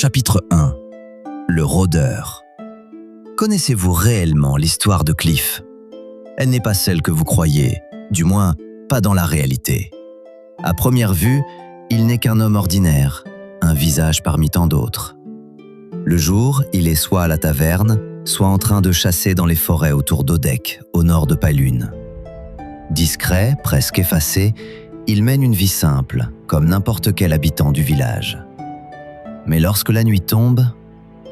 Chapitre 1. Le rôdeur. Connaissez-vous réellement l'histoire de Cliff? Elle n'est pas celle que vous croyez, du moins pas dans la réalité. À première vue, il n'est qu'un homme ordinaire, un visage parmi tant d'autres. Le jour, il est soit à la taverne, soit en train de chasser dans les forêts autour d'Odek, au nord de Palune. Discret, presque effacé, il mène une vie simple, comme n'importe quel habitant du village. Mais lorsque la nuit tombe,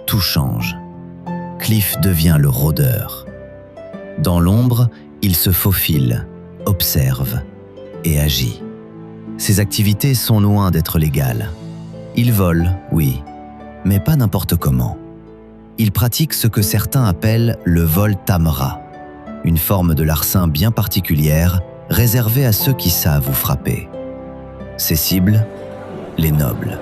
tout change. Cliff devient le rôdeur. Dans l'ombre, il se faufile, observe et agit. Ses activités sont loin d'être légales. Il vole, oui, mais pas n'importe comment. Il pratique ce que certains appellent le vol tamra, une forme de larcin bien particulière réservée à ceux qui savent où frapper. Ses cibles, les nobles.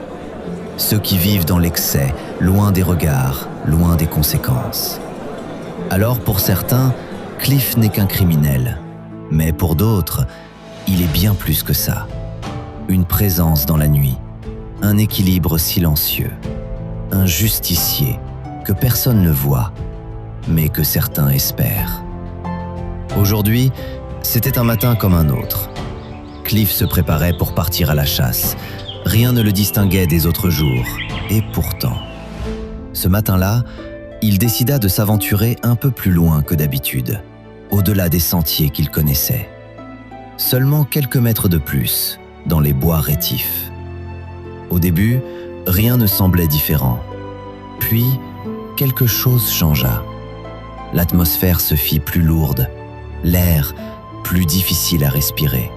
Ceux qui vivent dans l'excès, loin des regards, loin des conséquences. Alors pour certains, Cliff n'est qu'un criminel, mais pour d'autres, il est bien plus que ça. Une présence dans la nuit, un équilibre silencieux, un justicier que personne ne voit, mais que certains espèrent. Aujourd'hui, c'était un matin comme un autre. Cliff se préparait pour partir à la chasse. Rien ne le distinguait des autres jours, et pourtant. Ce matin-là, il décida de s'aventurer un peu plus loin que d'habitude, au-delà des sentiers qu'il connaissait. Seulement quelques mètres de plus, dans les bois rétifs. Au début, rien ne semblait différent. Puis, quelque chose changea. L'atmosphère se fit plus lourde, l'air plus difficile à respirer.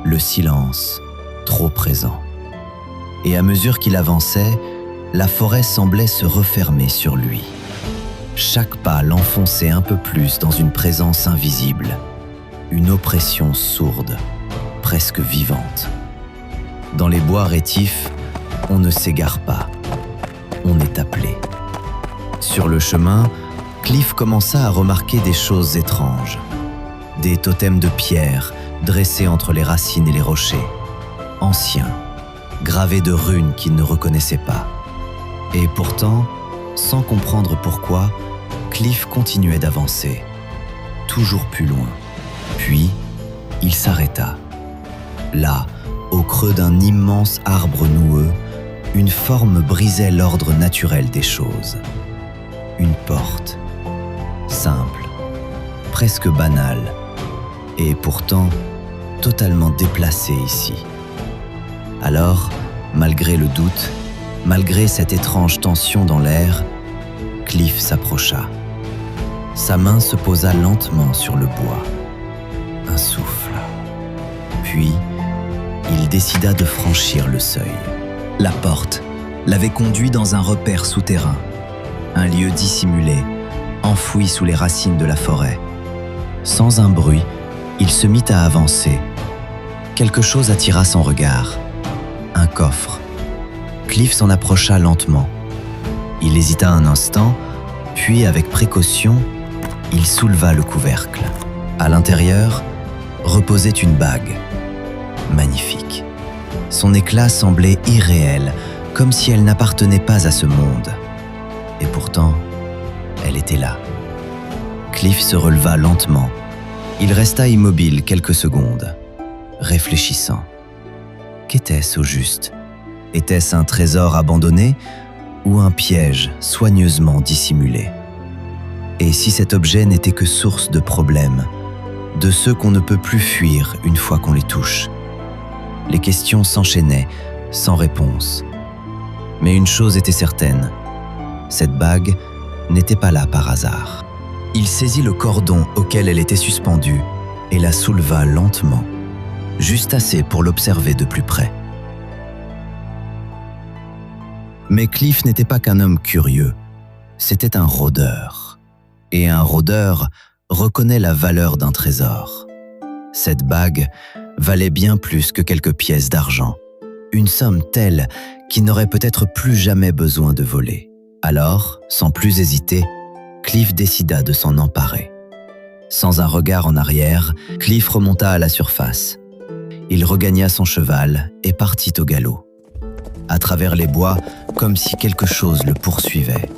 Le silence, trop présent. Et à mesure qu'il avançait, la forêt semblait se refermer sur lui. Chaque pas l'enfonçait un peu plus dans une présence invisible, une oppression sourde, presque vivante. Dans les bois rétifs, on ne s'égare pas, on est appelé. Sur le chemin, Cliff commença à remarquer des choses étranges. Des totems de pierre dressés entre les racines et les rochers, anciens, gravés de runes qu'il ne reconnaissait pas. Et pourtant, sans comprendre pourquoi, Cliff continuait d'avancer, toujours plus loin. Puis, il s'arrêta. Là, au creux d'un immense arbre noueux, une forme brisait l'ordre naturel des choses. Une porte, simple, presque banale, et pourtant totalement déplacée ici. Alors, malgré le doute, malgré cette étrange tension dans l'air, Cliff s'approcha. Sa main se posa lentement sur le bois. Un souffle. Puis, il décida de franchir le seuil. La porte l'avait conduit dans un repère souterrain, un lieu dissimulé, enfoui sous les racines de la forêt. Sans un bruit, il se mit à avancer. Quelque chose attira son regard. Un coffre. Cliff s'en approcha lentement. Il hésita un instant, puis avec précaution, il souleva le couvercle. À l'intérieur, reposait une bague. Magnifique. Son éclat semblait irréel, comme si elle n'appartenait pas à ce monde. Et pourtant, elle était là. Cliff se releva lentement. Il resta immobile quelques secondes, réfléchissant. Qu'était-ce au juste? Était-ce un trésor abandonné ou un piège soigneusement dissimulé? Et si cet objet n'était que source de problèmes, de ceux qu'on ne peut plus fuir une fois qu'on les touche? Les questions s'enchaînaient, sans réponse. Mais une chose était certaine, cette bague n'était pas là par hasard. Il saisit le cordon auquel elle était suspendue et la souleva lentement, juste assez pour l'observer de plus près. Mais Cliff n'était pas qu'un homme curieux, c'était un rôdeur. Et un rôdeur reconnaît la valeur d'un trésor. Cette bague valait bien plus que quelques pièces d'argent, une somme telle qu'il n'aurait peut-être plus jamais besoin de voler. Alors, sans plus hésiter, Cliff décida de s'en emparer. Sans un regard en arrière, Cliff remonta à la surface. Il regagna son cheval et partit au galop. à travers les bois, comme si quelque chose le poursuivait,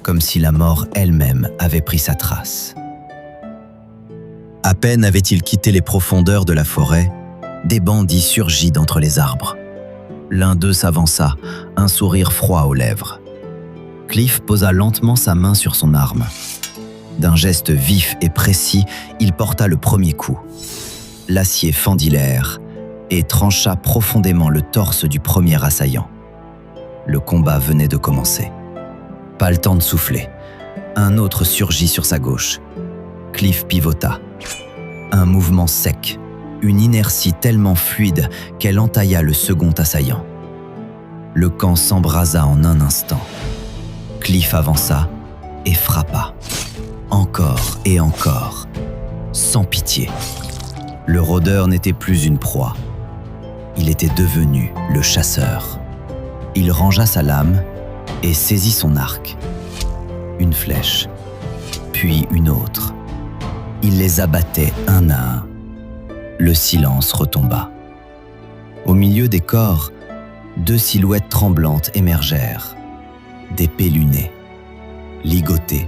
comme si la mort elle-même avait pris sa trace. À peine avait-il quitté les profondeurs de la forêt, des bandits surgis d'entre les arbres. L'un d'eux s'avança, un sourire froid aux lèvres. Cliff posa lentement sa main sur son arme. D'un geste vif et précis, il porta le premier coup. L'acier fendit l'air et trancha profondément le torse du premier assaillant. Le combat venait de commencer. Pas le temps de souffler. Un autre surgit sur sa gauche. Cliff pivota. Un mouvement sec, une inertie tellement fluide qu'elle entailla le second assaillant. Le camp s'embrasa en un instant. Cliff avança et frappa. Encore et encore, sans pitié. Le rôdeur n'était plus une proie. Il était devenu le chasseur. Il rangea sa lame et saisit son arc. Une flèche, puis une autre. Il les abattait un à un. Le silence retomba. Au milieu des corps, deux silhouettes tremblantes émergèrent. D'épais lunés, ligotés,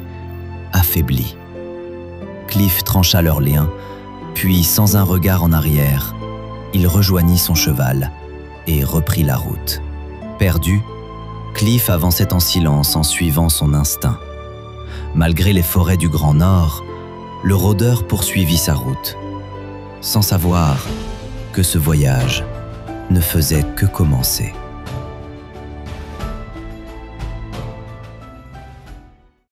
affaiblis. Cliff trancha leurs liens, puis sans un regard en arrière, il rejoignit son cheval et reprit la route. Perdu, Cliff avançait en silence en suivant son instinct. Malgré les forêts du Grand Nord, le rôdeur poursuivit sa route, sans savoir que ce voyage ne faisait que commencer.